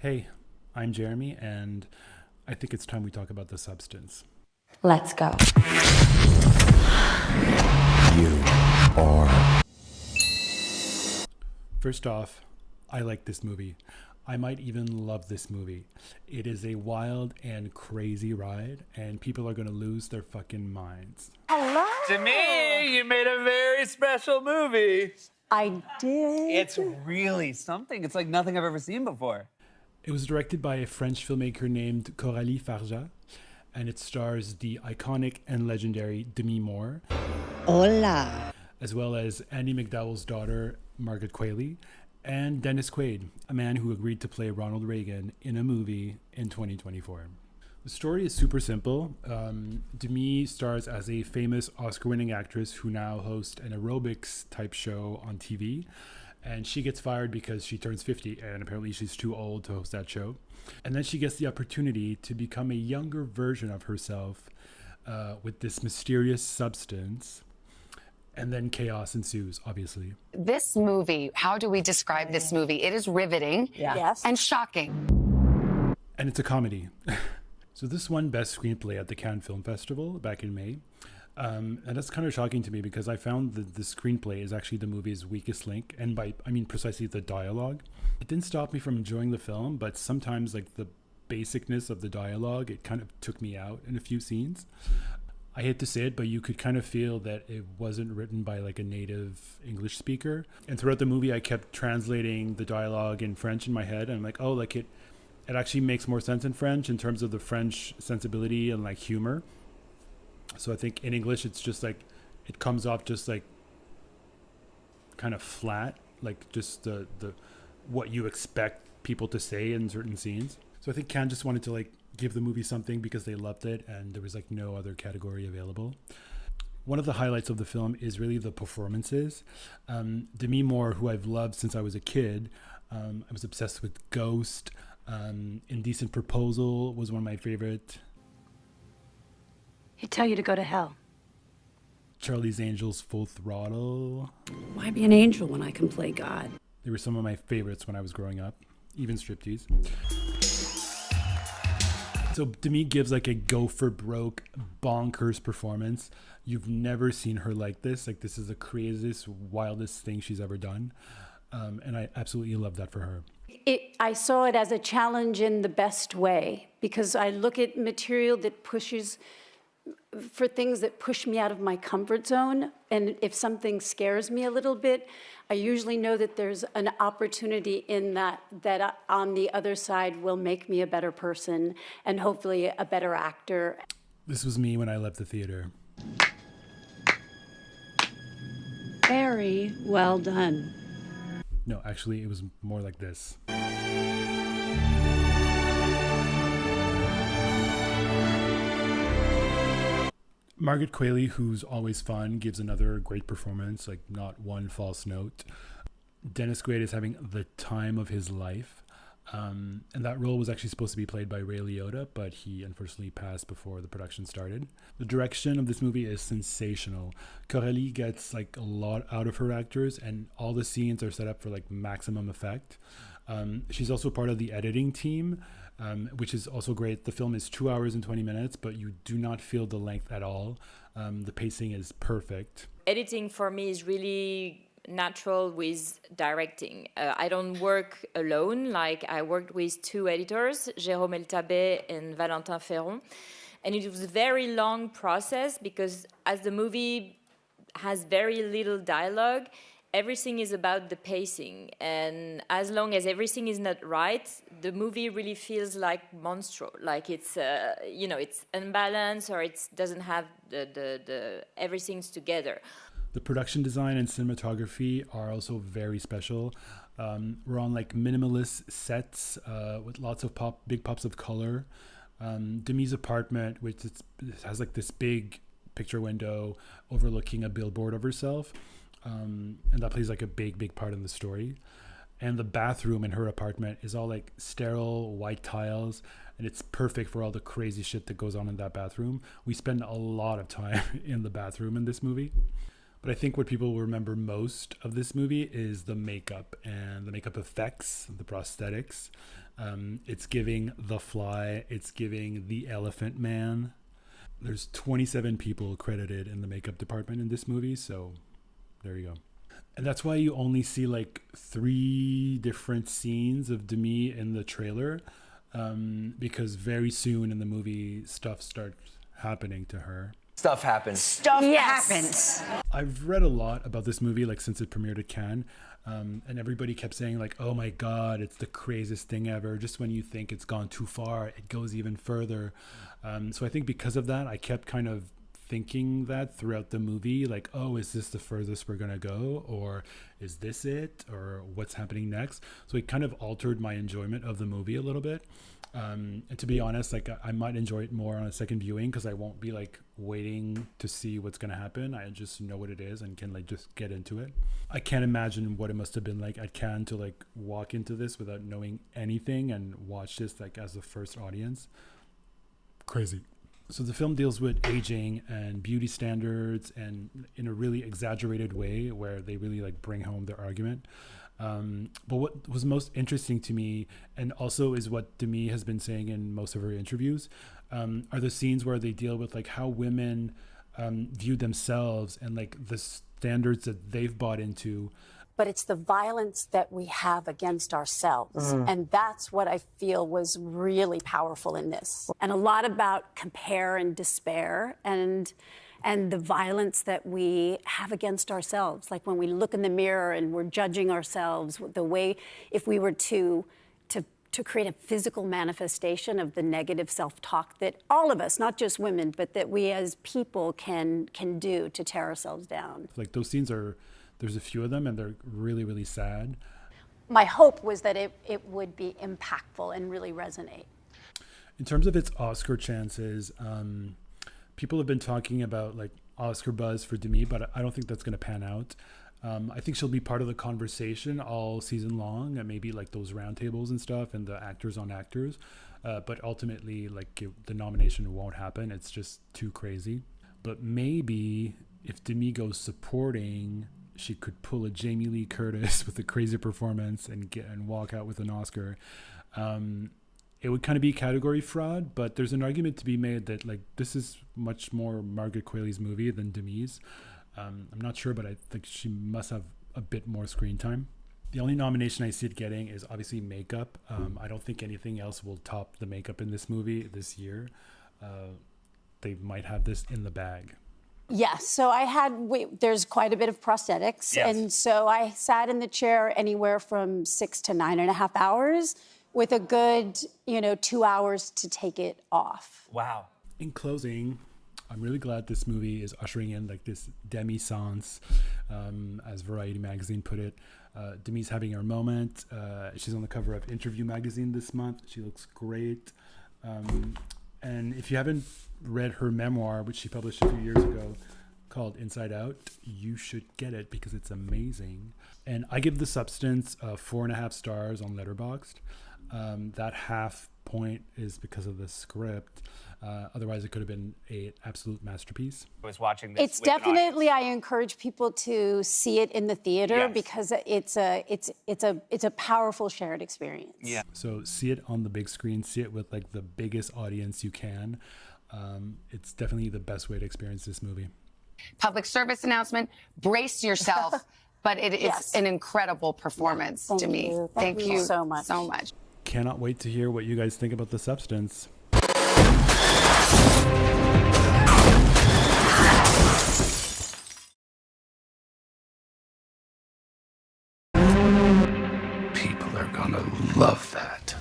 Hey, I'm Jeremy, and I think it's time we talk about the substance. Let's go. You are. First off, I like this movie. I might even love this movie. It is a wild and crazy ride, and people are going to lose their fucking minds. Hello. To me, you made a very special movie. I did. It's really something. It's like nothing I've ever seen before. It was directed by a French filmmaker named Coralie Farja, and it stars the iconic and legendary Demi Moore, Hola. as well as Andy McDowell's daughter, Margaret Qualley, and Dennis Quaid, a man who agreed to play Ronald Reagan in a movie in 2024. The story is super simple. Demi stars as a famous Oscar-winning actress who now hosts an aerobics type show on TV, and she gets fired because she turns 50 and apparently she's too old to host that show. And then she gets the opportunity to become a younger version of herself with this mysterious substance. And then chaos ensues, obviously. This movie, how do we describe this movie? It is riveting Yes. and shocking. And it's a comedy. So this won Best Screenplay at the Cannes Film Festival back in May. And that's kind of shocking to me because I found that the screenplay is actually the movie's weakest link. And by, I mean precisely the dialogue. It didn't stop me from enjoying the film, but sometimes like the basicness of the dialogue, it kind of took me out in a few scenes. I hate to say it, but you could kind of feel that it wasn't written by like a native English speaker. And throughout the movie, I kept translating the dialogue in French in my head. And I'm like, oh, like it actually makes more sense in French in terms of the French sensibility and like humor. So I think in English, it's just like, it comes off just like kind of flat, like just the what you expect people to say in certain scenes. So I think Cannes just wanted to like give the movie something because they loved it and there was like no other category available. One of the highlights of the film is really the performances. Demi Moore, who I've loved since I was a kid. I was obsessed with Ghost. Indecent Proposal was one of my favorite. He'd tell you to go to hell. Charlie's Angels Full Throttle. Why be an angel when I can play God? They were some of my favorites when I was growing up, even Striptease. So Demi gives like a go for broke, bonkers performance. You've never seen her like this. Like this is the craziest, wildest thing she's ever done. And I absolutely love that for her. I saw it as a challenge in the best way because I look at material that pushes for things that push me out of my comfort zone. And if something scares me a little bit, I usually know that there's an opportunity in that on the other side will make me a better person and hopefully a better actor. This was me when I left the theater. Very well done. No, actually, it was more like this. Margaret Qualley, who's always fun, gives another great performance, like not one false note. Dennis Quaid is having the time of his life. And that role was actually supposed to be played by Ray Liotta, but he unfortunately passed before the production started. The direction of this movie is sensational. Coralie gets like a lot out of her actors, and all the scenes are set up for like maximum effect. She's also part of the editing team, which is also great. The film is 2 hours and 20 minutes, but you do not feel the length at all. The pacing is perfect. Editing for me is really natural with directing. I don't work alone. Like I worked with two editors, Jérôme Eltabé and Valentin Ferron. And it was a very long process because as the movie has very little dialogue, everything is about the pacing. And as long as everything is not right, the movie really feels like monstrous. Like it's, it's unbalanced or it doesn't have the everything's together. The production design and cinematography are also very special. We're on like minimalist sets with lots of big pops of color. Demi's apartment, which has like this big picture window overlooking a billboard of herself. And that plays like a big part in the story. And the bathroom in her apartment is all like sterile white tiles, and it's perfect for all the crazy shit that goes on in that bathroom. We spend a lot of time in the bathroom in this movie. But I think what people will remember most of this movie is the makeup and the makeup effects, the prosthetics. It's giving The Fly. It's giving The Elephant Man. There's 27 people credited in the makeup department in this movie, so there you go. And that's why you only see like 3 different scenes of Demi in the trailer, because very soon in the movie, stuff starts happening to her. Stuff happens. Stuff happens. I've read a lot about this movie, like since it premiered at Cannes, and everybody kept saying like, "Oh my God, it's the craziest thing ever." Just when you think it's gone too far, it goes even further. So I think because of that, I kept kind of thinking that throughout the movie, like, "Oh, is this the furthest we're gonna go, or is this it, or what's happening next?" So it kind of altered my enjoyment of the movie a little bit. And to be honest, like I might enjoy it more on a second viewing because I won't be like waiting to see what's going to happen. I just know what it is and can like just get into it. I can't imagine what it must have been like at Cannes to like walk into this without knowing anything and watch this like as the first audience. Crazy. So the film deals with aging and beauty standards, and in a really exaggerated way where they really like bring home their argument. But what was most interesting to me, and also is what Demi has been saying in most of her interviews, are the scenes where they deal with like how women view themselves and like the standards that they've bought into. But it's the violence that we have against ourselves. And that's what I feel was really powerful in this. And a lot about compare and despair and the violence that we have against ourselves. Like when we look in the mirror and we're judging ourselves, the way, if we were to create a physical manifestation of the negative self-talk that all of us, not just women, but that we as people can do to tear ourselves down. Like those scenes there's a few of them and they're really, really sad. My hope was that it would be impactful and really resonate. In terms of its Oscar chances, people have been talking about like Oscar buzz for Demi, but I don't think that's going to pan out. I think she'll be part of the conversation all season long, and maybe like those roundtables and stuff, and the actors on actors. But ultimately, like the nomination won't happen. It's just too crazy. But maybe if Demi goes supporting, she could pull a Jamie Lee Curtis with a crazy performance and walk out with an Oscar. It would kind of be category fraud, but there's an argument to be made that like this is much more Margaret Qualley's movie than Demi's. I'm not sure, but I think she must have a bit more screen time. The only nomination I see it getting is obviously makeup. I don't think anything else will top the makeup in this movie this year. They might have this in the bag. Yes, so there's quite a bit of prosthetics. Yes. And so I sat in the chair anywhere from 6 to 9.5 hours with a good, 2 hours to take it off. Wow. In closing, I'm really glad this movie is ushering in like this demi-sance, as Variety magazine put it. Demi's having her moment. She's on the cover of Interview magazine this month. She looks great. And if you haven't read her memoir, which she published a few years ago, called Inside Out, you should get it because it's amazing. And I give The Substance 4.5 stars on Letterboxd. That half point is because of the script. Otherwise, it could have been an absolute masterpiece. I was watching this. It's definitely, I encourage people to see it in the theater because it's a powerful shared experience. Yeah. So see it on the big screen, see it with like the biggest audience you can. It's definitely the best way to experience this movie. Public service announcement, brace yourself, but it is an incredible performance to me. Thank you so much. So much. Cannot wait to hear what you guys think about The Substance. People are gonna love that.